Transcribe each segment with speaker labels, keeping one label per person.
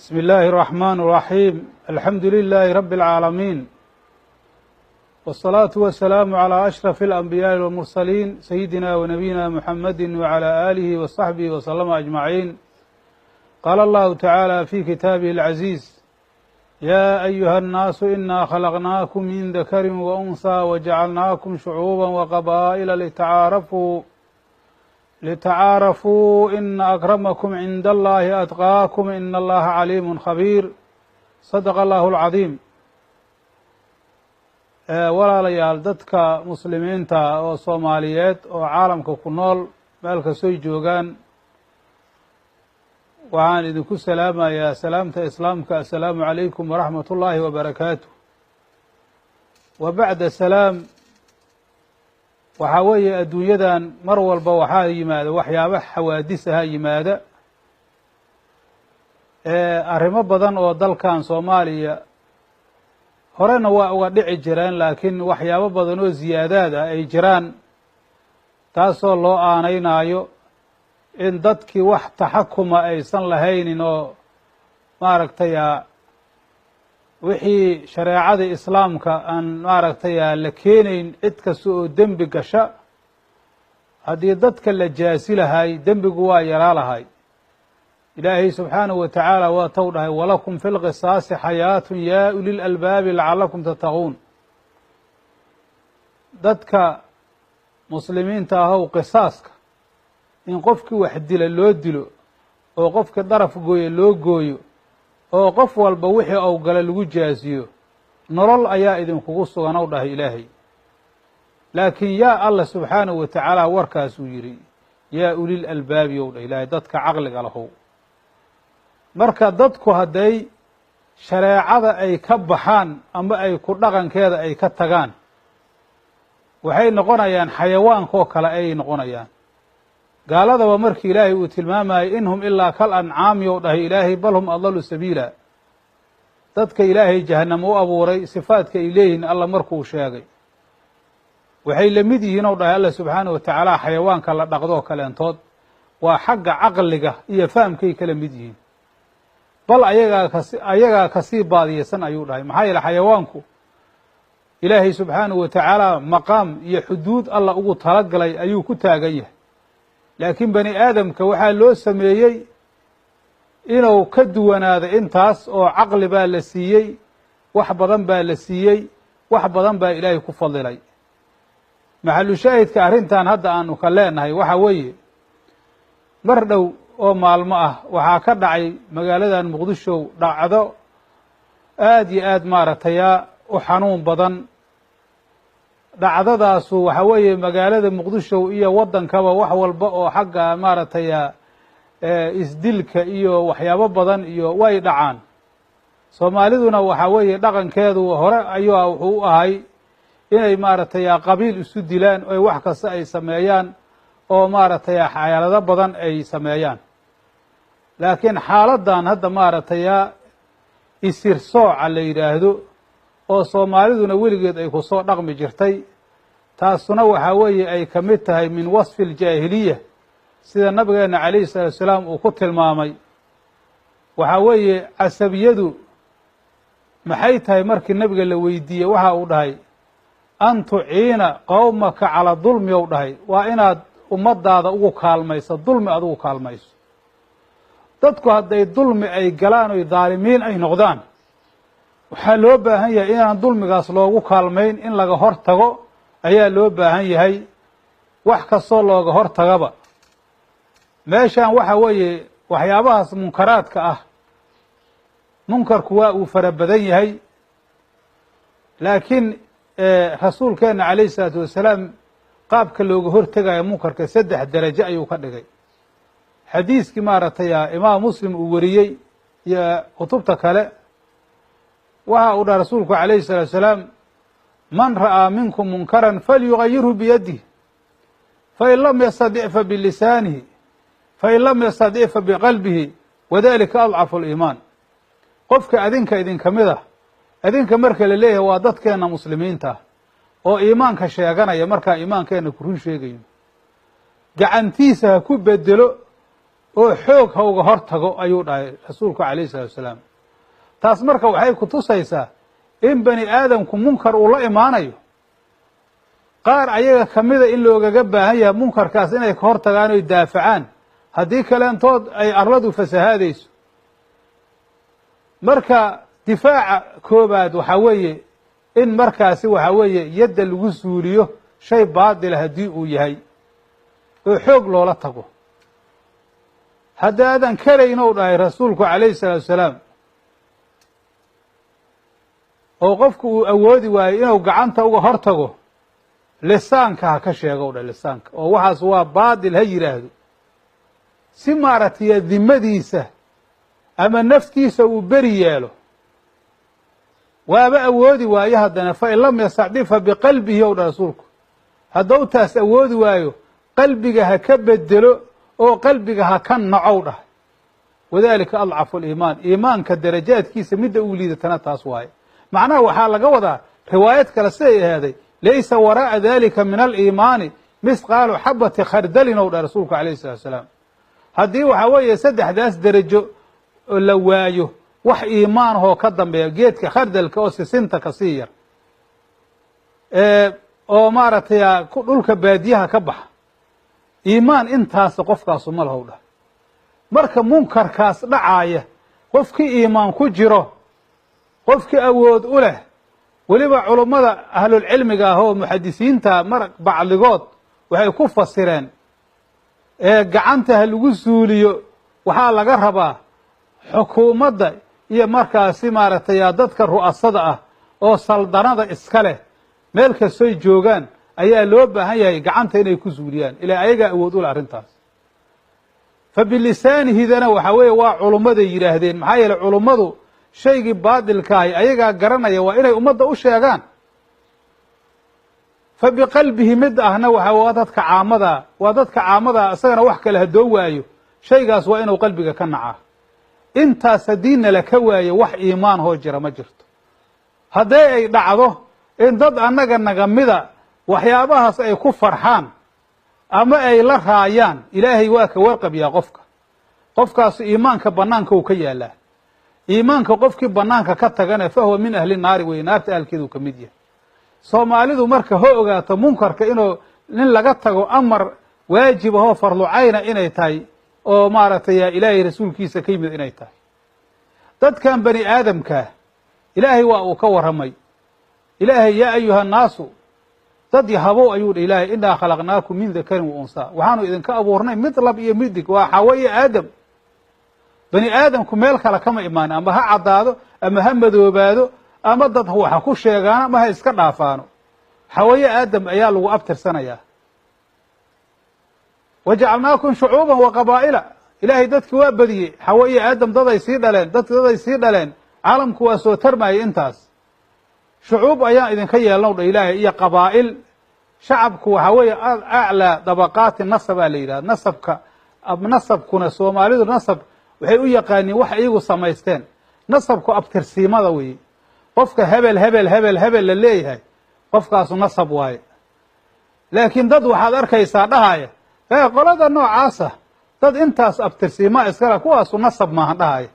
Speaker 1: بسم الله الرحمن الرحيم الحمد لله رب العالمين والصلاة والسلام على أشرف الأنبياء والمرسلين سيدنا ونبينا محمد وعلى آله وصحبه وسلم أجمعين. قال الله تعالى في كتابه العزيز: يا أيها الناس إنا خلقناكم من ذكر وأنثى وجعلناكم شعوبا وقبائل لتعارفوا إن أكرمكم عند الله أتقاكم إن الله عليم خبير. صدق الله العظيم. walaalayaal dadka muslimiinta oo soomaaliyeed oo caalamka ku nool meel kastoo joogaan, waxaan idinku salaamayaa salaamta islaamka: assalaamu calaykum waraxmat ullaahi wabarakaatuh. wa bacda salaam, waxaa weeye adduunyadan mar walba waxaa yimaada waxyaaba xawaadis aha yimaada, arrimo badan oo dalkan soomaaliya horena waa uga dhici jireen, laakiin waxyaabo badan oo ziyaadaad ah ay jiraan, taasoo loo aaneynaayo in dadkii wax taxakuma aysan lahaynin oo maaragtay wixii shareecada islaamka aan maaragtay la keenayn cid kasta oo dembi gasha. haddii dadka la jaasi lahay dembigu waa yaraa lahay. ilaahay subxaanahu wa tacaala waa tou dhahay: walakum fi lqisaasi xayaatun yaa ulil albaabi lacalakum tattaquun. dadka muslimiinta ahow qisaaska in qofkii wax dila loo dilo, oo qofkii daraf gooye loo gooyo, oo qof walba wixii ou gala lagu jaasiyo, nolol ayaa idinkugu sugan ow dhahay ilaahay. laakiin yaa allah subxaanahu wa tacaala warkaasuu yidhi: yaa ulil albaabi ow dhah ilaahay, dadka caqliga lahow. marka dadku hadday shareecada ay ka baxaan ama ay ku dhaqankeeda ay ka tagaan, waxay noqonayaan xayawaankaoo kale ayay noqonayaan. gaaladaba markii ilaahay uu tilmaamayay in hum ilaa kal ancaami ou dhahay ilaahay, bal hum adallu sabiila. dadka ilaahay jahannamo u abuuray sifaadka ay leeyihiin alla markuu sheegay, waxay la mid yihiin ou dhahay alla subxaanahu wa tacaala xayawaanka la dhaqdoo kaleentood. waa xagga caqliga iyo fahamkay kala mid yihiin, bal ayagaa kasii baadiyeysan ayuu dhahay. maxaa yeele xayawaanku ilaahay subxaanahu wa tacaala maqaam iyo xuduud alla ugu talagalay ayuu ku taagan yahay. laakiin bani aadamka waxaa loo sameeyey inuu ka duwanaado intaas, oo caqli baa la siiyey, wax badan baa la siiyey, wax badan baa ilaahay ku fadilay. maxalu shaahidka arrintan hadda aanu ka leenahay waxaa weeye, mar dhow oo maalmo ah waxaa ka dhacay magaaladan muqdisho dhacdo aad iyo aad maaragtaya u xanuun badan. dhacdadaasu waxaa weeye magaalada muqdisho iyo waddankaba wax walba oo xagga maaragtay isdilka iyo waxyaabo badan iyo way dhacaan. soomaaliduna waxaa weeye dhaqankeedu hore ayuu wuxuu u ahay inay maaragtay qabiil isu dilaan, oy wax kasta ay sameeyaan, oo maaragtay xaalado badan ay sameeyaan. laakiin xaaladan hadda maaragtay isir sooca la yidhaahdo, oo soomaaliduna weligeed ay ku soo dhaqmi jirtay, taasuna waxaa weeye ay ka mid tahay min wasfi aljaahiliya, sida nabigeena calayhi salaatu wasalaam uu ku tilmaamay. waxaa weeye casabiyadu maxay tahay? markii nabiga la weydiiyey waxa uu dhahay: an tuciina qowmaka calaa dulmi ou dhahay, waa inaad ummadaada ugu kaalmayso dulmi aad ugu kaalmayso. dadku hadday dulmi ay galaan oy daalimiin ay noqdaan, waxaa loo baahan yahay inaan dulmigaas loogu kaalmayn, in laga hor tago ayaa loo baahan yahay. wax kastoo looga hor tagaba, meeshan waxa weeye waxyaabahaas munkaraadka ah, munkarku waa uu fara badan yahay. laakiin rasuulkeena calayhi salaatu wasalaam qaabka looga hortegayo munkarka 3 darajo ayuu ka dhigay. xadiiskii maaragtay imaam muslim uu wariyey iyo kutubta kale, waxa uu dhaha rasuulku calayhi salaatu wasalaam: man ra'aa minkum munkaran falyugayirhu biyadih, fain lam yastadic fa bilisaanihi, fain lam yastadic fa biqalbihi, wadalika adcafu aliimaan. qofka adinka idinka mid ah, adinka marka la leeyahay waa dadkeena muslimiinta oo iimaanka sheeganaya, markaa iimaankeenna ku run sheegayo, gacantiisa ha ku bedelo oo xoog ha uga hor tago ayuu dhahay rasuulku calayhi salatu wasalaam. taas marka waxay ku tusaysaa in bani aadamku munkar uu la imaanayo, qaar ayaga ka mida in loogaga baahan yahay munkarkaas inay ka hor tagaan oy daafacaan, haddii kaleentood ay arladu fasahaadayso. marka difaaca koobaad waxaa weeye in markaasi waxaa weeye yadda lagu suuliyo shay baadila haddii uu yahay oo xoog loola tago. haddaadan karayno u dhahay rasuulku calayhi salaatu wasalaam, oo qofku uu awoodi waayo inuu gacanta uga hor tago, lisaanka ha ka sheego u dhahay, lisaanka oo waxaas waa baadil ha yidhaahdo, si maaragtay dimadiisa ama naftiisa uu beri yeelo. waaba awoodi waayo haddana fa in lam yastacdif fa biqalbihi ow dha rasuulku, hadduu taas awoodi waayo qalbiga ha ka bedelo oo qalbiga ha ka nacow dhah. wadalika adcafu aliimaan, iimaanka darajaadkiisa midda uu liidatana taas waaye. macnaha waxaa laga wadaa riwaayad kale siday ahaaday, laysa waraa'a dalika min aliimaani misqaalu xabati khardalin ow dhah rasuulku calayhi salatu wasalaam. haddii waxaa weeye saddexdaas derajo la waayo, wax iimaan ahoo ka dambeeya geedka khardalka oo sisinta kasii yar oo maaragtay dhulka baadiyaha ka baxa, iimaan intaas qofkaasu ma lahow dhah. marka munkarkaas dhacaaya qofkii iimaan ku jiro, qofkii awood u leh, weliba culummada ahlulcilmiga ah oo muxadisiinta mar bacdigood waxay ku fasireen gacanta ha lagu suuliyo waxaa laga rabaa xukuumadda iyo markaasi maaragtay dadka ru'asada ah oo saldanada iska leh meel kastoy joogaan ayaa loo baahan yahay gacanta inay ku suuliyaan, ilaa ayagaa awood u leh arrintaas. fa bilisaanihidana waxaa weeye waa culummaday yidhaahdeen, maxaa yeeley culummadu shaygii baadilkaahi ayagaa garanaya, waa inay ummadda u sheegaan. fa biqalbihi mid ahna waa dadka caamadaa, waa dadka caamadaa, isagana wax kale haddoo waayo shaygaas waa inuu qalbiga ka nacaa. intaas haddii nala ka waayo wax iimaan hoo jira ma jirto. haddii ay dhacdo in dad annaga naga mida waxyaabahaas ay ku farxaan ama ay la raayaan, ilaahay waa ka warqabyaa qofkaasu iimaanka bannaanka uu ka yaalaa. iimaanka qofkii bannaanka ka tagana fahuwa min ahli naari weye, naarta ahalkeeduu ka mid yahay. soomaalidu marka ha ogaato munkarka inuu nin laga tago amar waajib ahoo farlucayna inay tahay, oo maaragtay ilaahay rasuulkiisa ka yimid inay tahay. dadkan bani aadamkaa ilaahay waa uu ka warramay. ilaahay yaa ayuha annaasu, dad yahabow ayuu dha ilaahay, innaa khalaqnaakum min dakarin wa unsaa, waxaanu idinka abuurnay mid lab iyo midig, waa xawo iyo aadam. bani aadamku meel kale kama imaanin, ama ha caddaado ama ha madoobaado ama dad waxa ku sheegaano ama ha iska dhaafaano. xawaye aadam ayaa lagu abtirsanayaa. wajacalnaakum shucuuban wa qabaa'ila, ilaahay dadki waa badiyey. xawaye aadam daday sii dhaleen, daday sii dhaleen, caalamku waa soo tarmayay intaas. shucuub ayaan idinka yeelnow dha ilaahay iyo qabaa'il. shacabku waxaa weeye aclaa dabaqaati nasabaa la yidhahda. nasabkuna soomaalidu nasab waxay u yaqaaniin wax iyagu samaysteen. nasabku abtirsiimada weeye. qofka hebel hebel hebel hebel la leeyahay, qofkaasu nasab waaye. laakiin dad waxaad arkaysaa dhahaya qolada noocaasa, dad intaas abtirsiimaa iskala, kuwaasu nasab maahan dhahaya.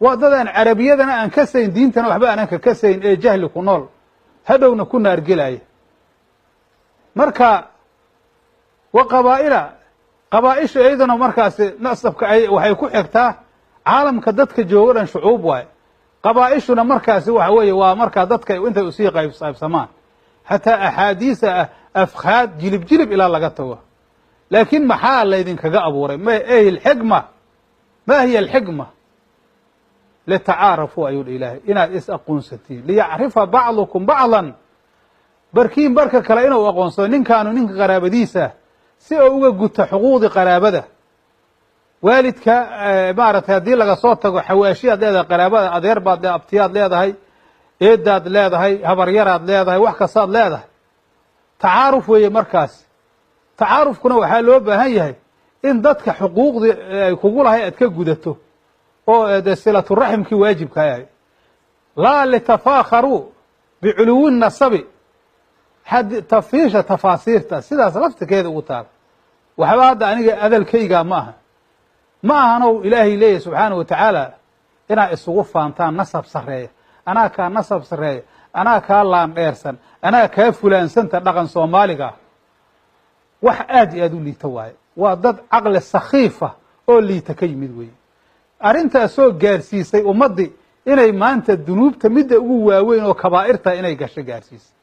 Speaker 1: waa dadaan carabiyadana aan ka sayn, diintana waxba aanan ka kasayn, ee jahli ku nool, hadhowna ku naargelaya. marka wa qabaa'ila, qabaa'isha iyadana markaasi nasabka waxay ku xigtaa caalamka dadka jooga dhan shucuub waaye. qabaa'ishuna markaasi waxa weeye waa markaa dadka intay usii qaybsamaan, hataa axaadiisa afkhaad jilib jilib ilaa laga tago. laakiin maxaa laydinkaga abuuray? ma hiya alxikma? litacaarafuu ayuu dha ilaahay, inaad is aqoonsatiin. liyacrifa bacdukum bacdan, barkiin barka kale inuu aqoonsado. ninkaanu ninka qaraabadiisa si oo uga guta xuquuqdii qaraabada. waalidka maaragtay haddii laga soo tago xawaashiyaad leedahay, qaraabada adeer baad abtiyaad leedahay, eedaad leedahay, habaryaraad leedahay, wax kastaad leedahay. tacaaruf weeye markaas. tacaarufkuna waxaa loo baahan yahay in dadka xuquuqdii ay kugu lahay aad ka gudato, oo de silaturaximkii waajibka ahay. laa litafaakharuu biculuwi nasabi, tafiisha tafaasiirta sidaas laftirkeeda ugu taal. waxba hadda aniga adalkaygaa ma aha. ma ahanow ilaahay leeyahy subxaanahu watacaala inaa isugu faantaan nasab sarreeya anaa kaa nasab sarreeya anaa kaa laandheersan anaa kaa fulaansanta dhaqan soomaaliga ah wax aad iyo aad u liita waaye waa dad caqli sakhiifa oo liita ka yimid weeye arrintaasoo gaarsiisay ummaddii inay maanta dunuubta midda ugu waaweyn oo kabaa'irta inay gasho gaarsiisay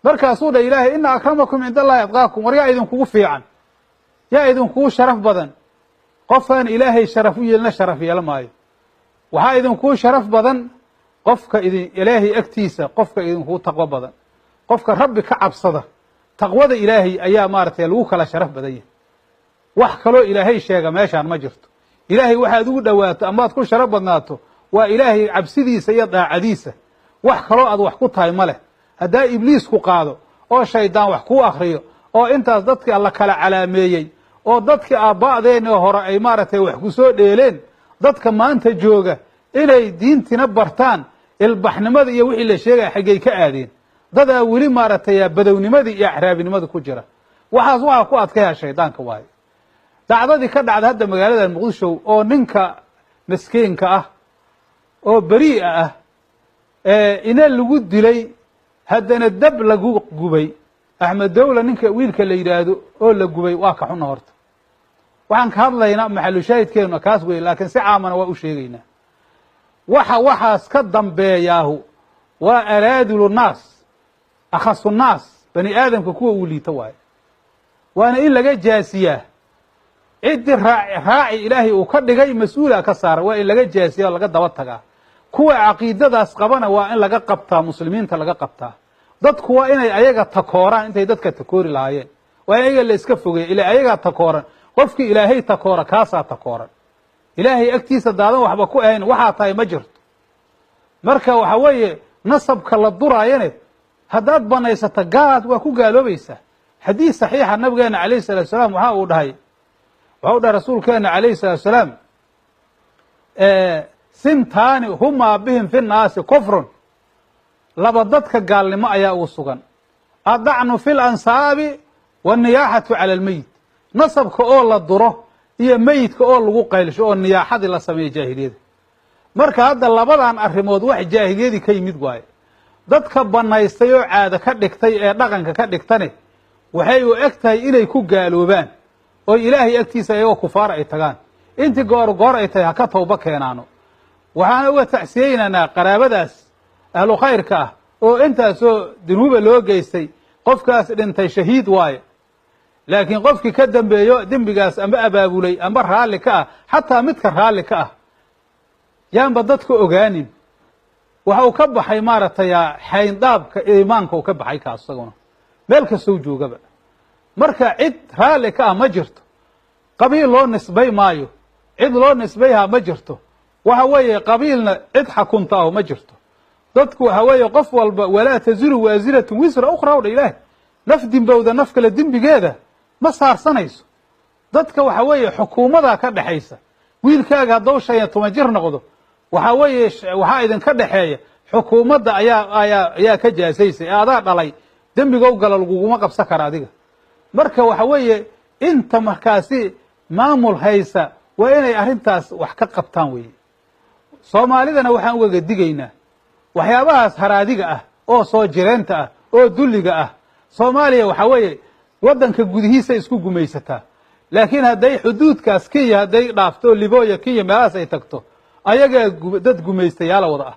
Speaker 1: markaasuu dha ilaahay ina akramakum cinda allahi atqaakum war yaa idinkugu fiican yaa idinkugu sharaf badan qofkaan ilaahay sharaf u yeelina sharaf yeela maayo waxaa idinkugu sharaf badan qofka ilaahay agtiisa qofka idinkugu taqwo badan qofka rabbi ka cabsada taqwada ilaahay ayaa maaragtay lagu kala sharaf badan yahay wax kaloo ilaahay sheega meeshaan ma jirto ilaahay waxaad ugu dhowaato amaad ku sharaf badnaato waa ilaahay cabsidiisa iyo daacadiisa wax kaloo aad wax ku tahay ma leh haddaa ibliis ku qaado oo shaydaan wax kuu akriyo oo intaas dadkii alla kala calaameeyey oo dadkii aabba'deenii hore ay maaragtay wax ku soo dheeleen dadka maanta jooga inay diintina bartaan ilbaxnimada iyo wixii la sheegaya xaggay ka aadeen dadaa weli maaragtay badownimadii iyo axraabinimadii ku jira waxaas waxaa ku adkaya shaydaanka waaye dacdadii ka dhacda hadda magaalada muqdisho oo ninka miskiinka ah oo berii'a ah ina lagu dilay haddana dab lagu gubay axmed dawla ninka wiilka la yidhaahdo oo la gubay waa ka xuna horta waxaan ka hadlaynaa maxalu shaahidkeenu kaas wey laakiin si caamana waa u sheegaynaa waxaas ka dambeeyaahu waa araadilu naas akhasu naas bani aadamka kuwa uu liito waayo waana in laga jaasiyaa ciddii raaci ilaahay uu ka dhigay mas-uula ka saara waa in laga jaasiyaa oo laga daba tagaa kuwa caqiidadaas qabana waa in laga qabtaa muslimiinta laga qabtaa dadku waa inay ayaga takooraan intay dadka takoori lahaayeen waa in ayaga la iska fogeeya ila ayagaa takooran qofkii ilaahay takoora kaasaa takooran ilaahay agtiisa daadan waxba ku ahayn waxaa tahay ma jirto marka waxa weeye nasabka la duraayane haddaad banaysata gaad waa ku gaaloobaysaa xadiis saxiixa nabigeena calayhi salatu salaam waxa uu dhahay rasuulkeena calayhi salatu salaam sintaani humaa bihim fi nnaasi kufrun laba dadka gaalnimo ayaa ugu sugan addacnu fi lansaabi wanniyaaxatu cala almeyit nasabka oo la duro iyo meyidka oo lagu qaylsho oo niyaaxadii la sameeyo jaahiliyada marka hadda labadan arrimood wax jaahiliyadii ka yimid waaye dadka banaystay oo caado ka dhigtay ee dhaqanka ka dhigtane waxay u eg tahay inay ku gaaloobaan oo ilaahay agtiisa ayagoo kufaar ay tagaan intii goor ay tahay ha ka tawba keenaano waxaana uga tacsiyeynaynaa qaraabadaas ahlu khayrka ah oo intaasoo dunuuba loo geystay qofkaas dhintay shahiid waaye laakiin qofkii ka dambeeyo dembigaas amba abaabulay amba raalli ka ah xataa midka raalli ka ah yaanba dadka ogaanin waxa uu ka baxay maaragtay xayndaabka iimaanka uu ka baxay kaas isaguna meel kastoo joogaba marka cid raalli ka ah ma jirto qabiil loo nisbay maayo cid loo nisbayhaa ma jirto waxa weeye qabiilna cid xakunta aho ma jirto dadku waxa weeye qof walba walaa taziru waasiratun wisra ukhra o dha ilaahi naf dimbowda naf kale dembigeeda ma saarsanayso dadka waxa weeye xukuumadaa ka dhexaysa wiilkaaga hadduu 15 jir noqdo waxa weeye waxaa idinka dhexeeya xukuumadda ayaa ka jaasaysay adaa dhalay dembigow gala laguguma qabsan kara adiga marka waxa weeye inta markaasi maamul haysa waa inay arrintaas wax ka qabtaan weeye soomaalidana waxaan ugaga digaynaa waxyaabahaas haraadiga ah oo soo jireenta ah oo dulliga ah soomaaliya waxa weeye waddanka gudihiisa isku gumaysataa laakiin hadday xuduudkaas kenya hadday dhaafto libooya kenya meelahaas ay tagto ayagaa dad gumaystayaala wada ah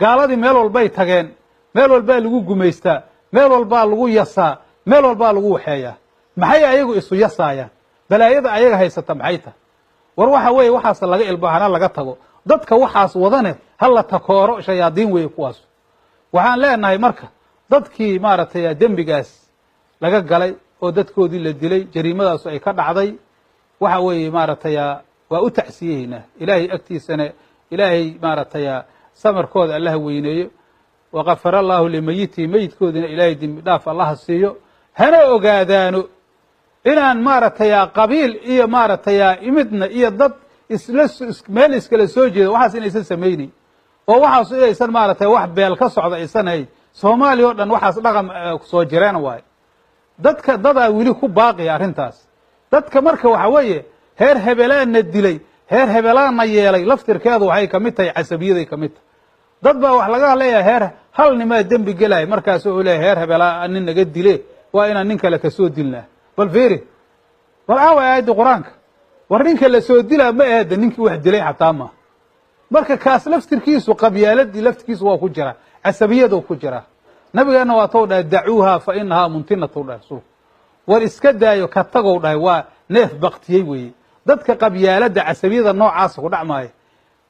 Speaker 1: gaaladii meel walbay tageen meel walbaa lagu gumaystaa meel walbaa lagu yasaa meel walbaa lagu waxeeyaa maxay ayagu isu yasaayaan balaayada ayaga haysata maxay tahay war waxa weeye waxaas laga ilbaahana laga tago dadka waxaas wadane ha la takooro shayaadiin weeye kuwaas waxaan leenahay marka dadkii maaragtay dembigaas laga galay oo dadkoodii la dilay jariimadaasu ay ka dhacday waxa weeye maaragtay waa u tacsiyeynaa ilaahay agtiisana ilaahay maaragtay samarkooda allaha weyneeyo waqafara allaahu limayitihi meyidkoodina ilaahay dembi dhaaf allaha siiyo hana ogaadaano inaan maaragtay qabiil iyo maaragtay imidna iyo dad meel iskala soo jeedo waxaas inaysan samaynayn oo waxaas inaysan maaragtay wax beel ka socda aysan hayn soomaaliya o dhan waxaas dhaqan soo jireen waayo dadaa weli ku baaqiya arrintaas dadka marka waxa weeye heer hebelaanna dilay heer hebelaanna yeelay laftirkeedu waxay ka mid tahay casabiyaday ka mid tahay dad baa wax laga leeyahay heer hal nimaa dembi gelaya markaas uu leeyahay heer hebelaa nin naga dile waa inaan nin kale kasoo dilnaa bal fiiri bal aawa aayadda qur-aanka war ninka la soo dilaa ma aada ninkii wax dilay xataa maaha marka kaas laftirkiisu qabyaaladii laftirkiisu waa ku jiraa casabiyadu ku jiraa nabigeena waa tou dhahay dacuuha fa inahaa muntinatu dhahay rasuulku war iska daayo ka tagow dhahay waa neef baktiyey weeye dadka qabyaaladda casabiyada noocaasa ku dhacmaaya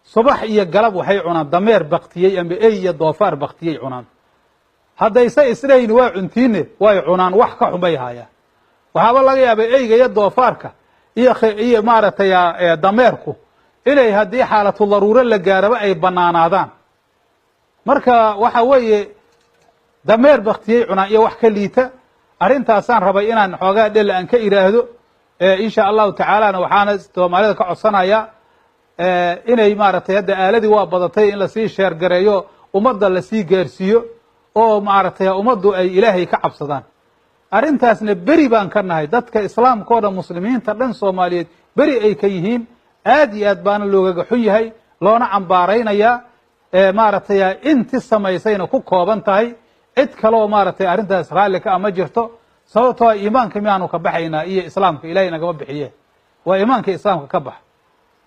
Speaker 1: subax iyo galab waxay cunaan dameer baktiyey ama ey iyo doofaar baktiyey cunaan haddayse isdhahayni waa cuntiine way cunaan wax ka xumay haayaan waxaaba laga yaabay eyga iyo doofaarka iyo maaragtay dameerku inay haddii xaalatu daruuro la gaaraba ay banaanaadaan marka waxa weeye dameer baktiyey cunaan iyo wax ka liita arrintaasaan rabay inaan xoogaa dhel aan ka idhaahdo insha allahu tacaalana waxaana soomaalida ka codsanayaa inay maaragtay hadda aaladii waa badatay in lasii sheergareeyo ummadda lasii gaarsiiyo oo maaragtay ummaddu ay ilaahay ka cabsadaan arrintaasna beri baan ka nahay dadka islaamka oo dhan muslimiinta dhan soomaaliyeed beri ay ka yihiin aad iyo aad baana loogaga xun yahay loona cambaaraynayaa maaragtay inti samaysayna ku kooban tahay cid kaleoo maaragtay arrintaas raalli ka ama jirto sababtoo iimaanka miyaanu ka baxaynaa iyo islaamka ilahay nagama bixiye waa iimaanka islaamka ka bax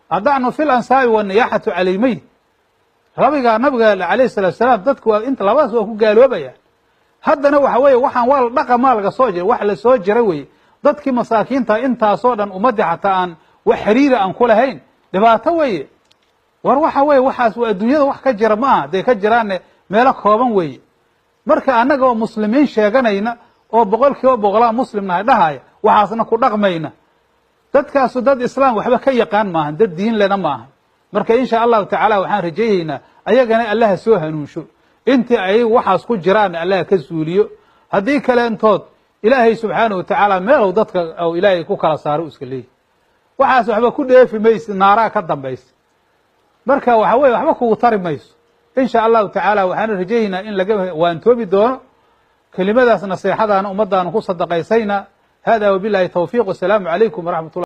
Speaker 1: haddacnu fi lansaabi waniyaxatu cala lmeyd nabiga alayh salatu salaam dadku waa inta labadaas waa ku gaaloobayaan haddana waxa weeye waxaan waa la dhaqamaa laga soo jira wax la soo jira weye dadkii masaakiinta intaasoo dhan ummaddii xataa aan wax xiriira aan ku lahayn dhibaato weeye war waxa weeye waxaas waa adduunyada wax ka jira ma aha hadday ka jiraanne meelo kooban weeye marka annaga oo muslimiin sheeganayna oo boqolkiiba boqolaa muslim nahay dhahaya waxaasna ku dhaqmayna dadkaasu dad islaam waxba ka yaqaan maahan dad diin lena ma aha marka insha allahu tacaala waxaan rajaynaynaa ayagana allaha soo hanuunsho intii ayagu waxaas ku jiraan allaha ka suuliyo haddii kaleentood ilaahay subxaanahu watacaala meelow dadka ou ilaahay ku kala saaro iska leeyahy waxaas waxba ku dheefi maysid naaraa ka dambaysa marka waxa weye waxba kugu tari mayso insha allahu tacaala waxaan rajaynaynaa in laga waantoobi doono kelimadaas naseexadaana ummaddaanu ku sadaqaysayna hada wabilahi tawfiiq wasalaamu calaykum waraxmat ullah